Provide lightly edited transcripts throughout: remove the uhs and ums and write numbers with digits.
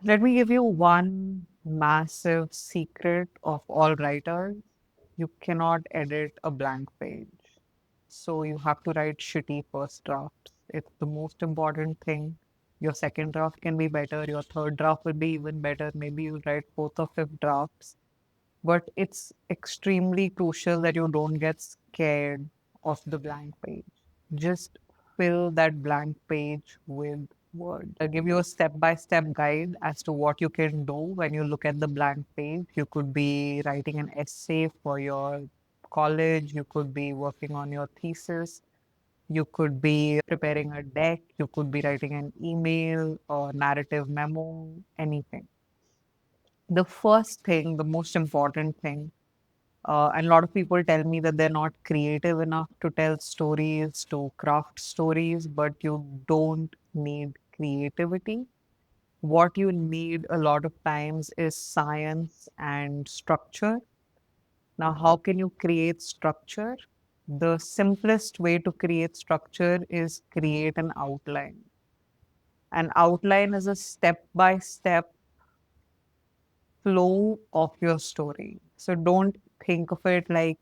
Let me give you one massive secret of all writers. You cannot edit a blank page. So you have to write shitty first drafts. It's the most important thing. Your second draft can be better. Your third draft will be even better. Maybe you'll write fourth or fifth drafts. But it's extremely crucial that you don't get scared of the blank page. Just fill that blank page with words. I'll give you a step by step guide as to what you can do when you look at the blank page. You could be writing an essay for your college, you could be working on your thesis, you could be preparing a deck, you could be writing an email or narrative memo, anything. The first thing, the most important thing, and a lot of people tell me that they're not creative enough to tell stories, to craft stories, but you don't need creativity. What you need a lot of times is science and structure. Now, how can you create structure? The simplest way to create structure is create an outline. An outline is a step by step flow of your story. So don't think of it like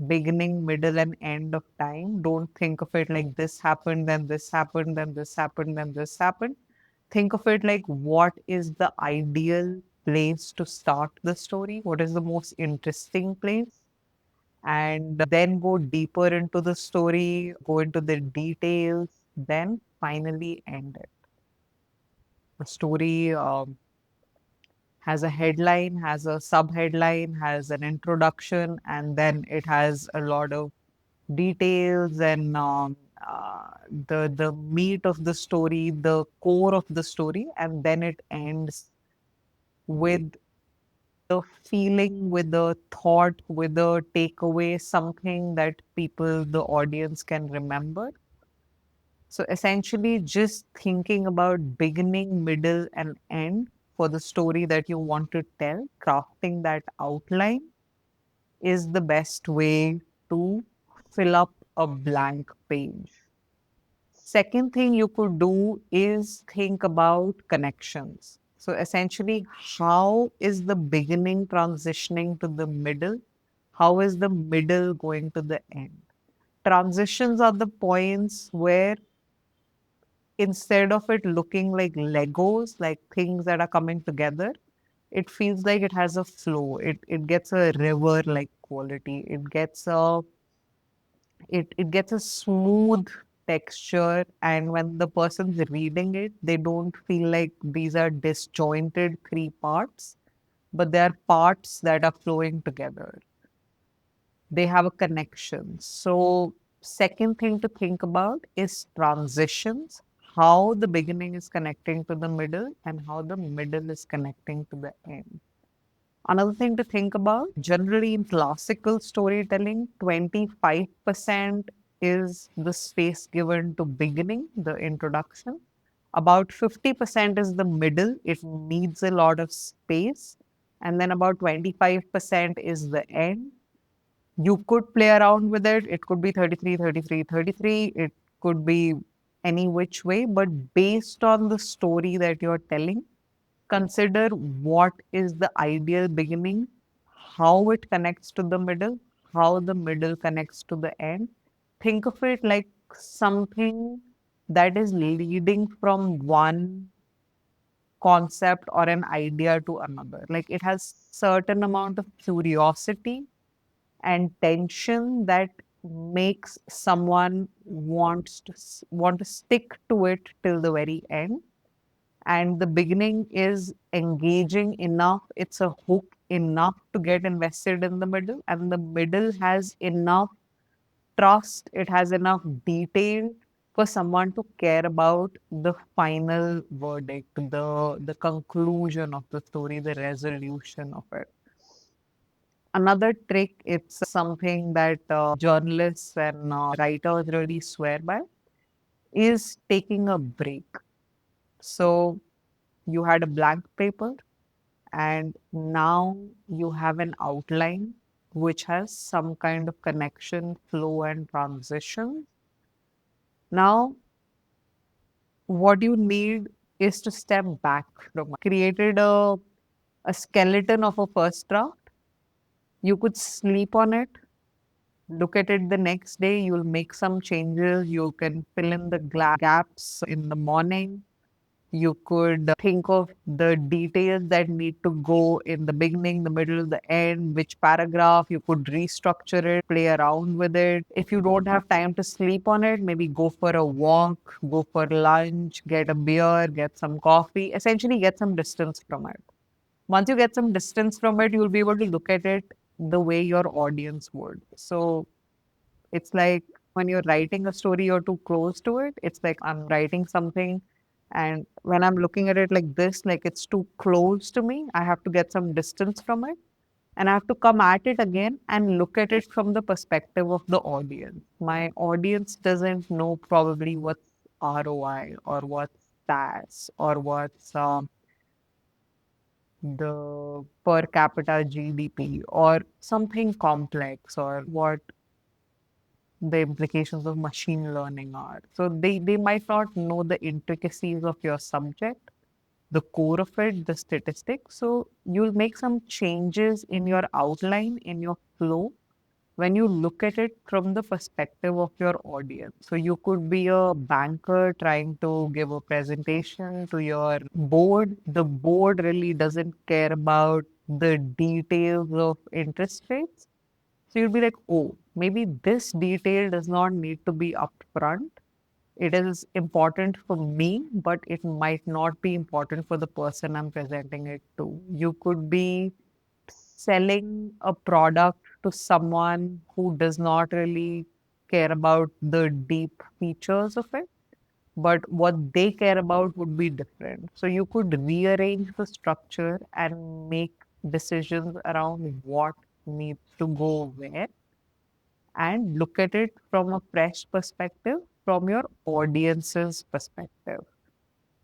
beginning, middle, and end of time. Don't think of it like this happened, then this happened, then this happened, then this happened. Think of it like what is the ideal place to start the story? What is the most interesting place? And then go deeper into the story, go into the details, then finally end it. The story has a headline, has a subheadline, has an introduction, and then it has a lot of details and the meat of the story, the core of the story, and then it ends with the feeling, with the thought, with the takeaway, something that people, the audience can remember. So essentially, just thinking about beginning, middle, and end for the story that you want to tell, crafting that outline is the best way to fill up a blank page. Second thing you could do is think about connections. So essentially, how is the beginning transitioning to the middle? How is the middle going to the end? Transitions are the points where instead of it looking like Legos, like things that are coming together, it feels like it has a flow. It gets a river like quality. It gets a smooth texture, and when the person's reading it, they don't feel like these are disjointed three parts, but they are parts that are flowing together. They have a connection. So, second thing to think about is transitions, how the beginning is connecting to the middle and how the middle is connecting to the end. Another thing to think about, generally in classical storytelling, 25% is the space given to beginning, the introduction. About 50% is the middle, it needs a lot of space. And then about 25% is the end. You could play around with it. It could be 33, 33, 33. It could be any which way. But based on the story that you're telling, consider what is the ideal beginning, how it connects to the middle, how the middle connects to the end. Think of it like something that is leading from one concept or an idea to another. Like it has certain amount of curiosity and tension that makes someone want to stick to it till the very end. And the beginning is engaging enough, it's a hook enough to get invested in the middle, and the middle has enough trust, it has enough detail for someone to care about the final verdict, the conclusion of the story, the resolution of it. Another trick, it's something that journalists and writers really swear by, is taking a break. So you had a blank paper and now you have an outline which has some kind of connection, flow, and transition. Now, what you need is to step back from it. Created a skeleton of a first draft. You could sleep on it, look at it the next day, you'll make some changes, you can fill in the gaps in the morning. You could think of the details that need to go in the beginning, the middle, the end, which paragraph. You could restructure it, play around with it. If you don't have time to sleep on it, maybe go for a walk, go for lunch, get a beer, get some coffee, essentially get some distance from it. Once you get some distance from it, you'll be able to look at it the way your audience would. So it's like when you're writing a story, you're too close to it. It's like I'm writing something, and when I'm looking at it like this, like it's too close to me, I have to get some distance from it. And I have to come at it again and look at it from the perspective of the audience. My audience doesn't know probably what's ROI or what's SaaS or what's the per capita GDP or something complex or what the implications of machine learning are. So they might not know the intricacies of your subject, the core of it, the statistics. So you'll make some changes in your outline, in your flow, when you look at it from the perspective of your audience. So you could be a banker trying to give a presentation to your board. The board really doesn't care about the details of interest rates. So you'd be like, oh, maybe this detail does not need to be upfront. It is important for me, but it might not be important for the person I'm presenting it to. You could be selling a product to someone who does not really care about the deep features of it, but what they care about would be different. So you could rearrange the structure and make decisions around what needs to go where and look at it from a fresh perspective, from your audience's perspective.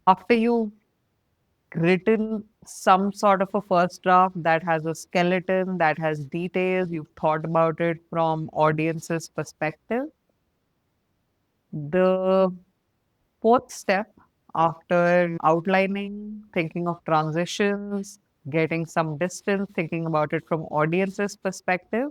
After you've written some sort of a first draft that has a skeleton, that has details, you've thought about it from audience's perspective, the fourth step after outlining, thinking of transitions, getting some distance, thinking about it from audience's perspective,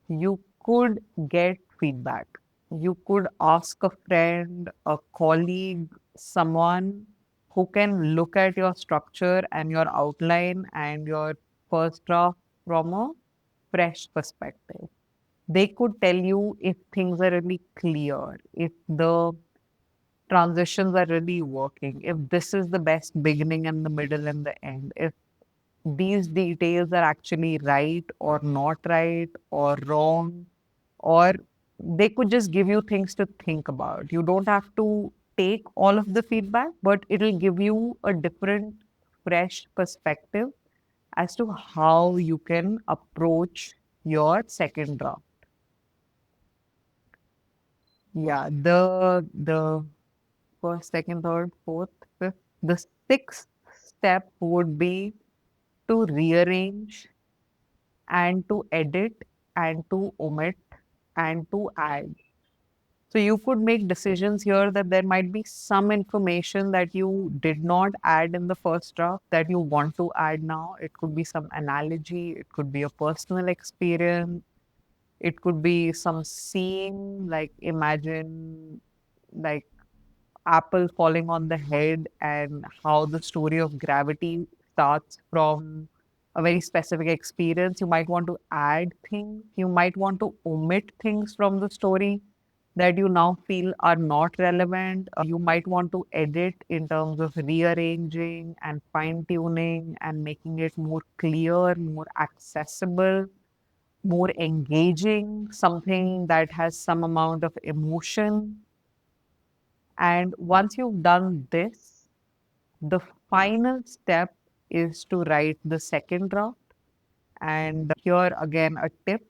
you could get feedback. You could ask a friend, a colleague, someone who can look at your structure and your outline and your first draft from a fresh perspective. They could tell you if things are really clear, if the transitions are really working, if this is the best beginning and the middle and the end, if these details are actually right or not right or wrong, or they could just give you things to think about. You don't have to take all of the feedback, but it'll give you a different, fresh perspective as to how you can approach your second draft. Yeah, the first, second, third, fourth, fifth. The sixth step would be to rearrange and to edit and to omit and to add. So you could make decisions here that there might be some information that you did not add in the first draft that you want to add now. It could be some analogy, it could be a personal experience, it could be some scene, like imagine like apple falling on the head and how the story of gravity starts from a very specific experience. You might want to add things, you might want to omit things from the story that you now feel are not relevant. You might want to edit in terms of rearranging and fine tuning and making it more clear, more accessible, more engaging, something that has some amount of emotion. And once you've done this, the final step is to write the second draft. And here again, a tip,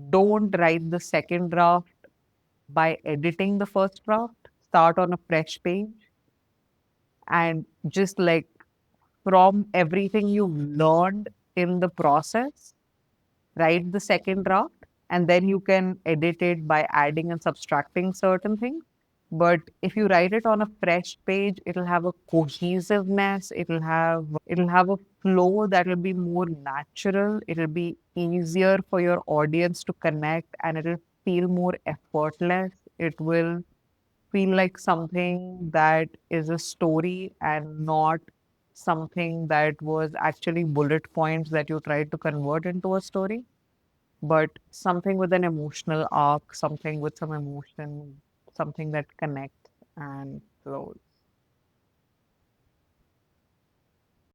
don't write the second draft by editing the first draft. Start on a fresh page and just like from everything you've learned in the process, write the second draft. And then you can edit it by adding and subtracting certain things. But if you write it on a fresh page, it'll have a cohesiveness, it'll have a flow that will be more natural, it'll be easier for your audience to connect, and it'll feel more effortless. It will feel like something that is a story and not something that was actually bullet points that you tried to convert into a story, but something with an emotional arc, something with some emotion, something that connects and flows.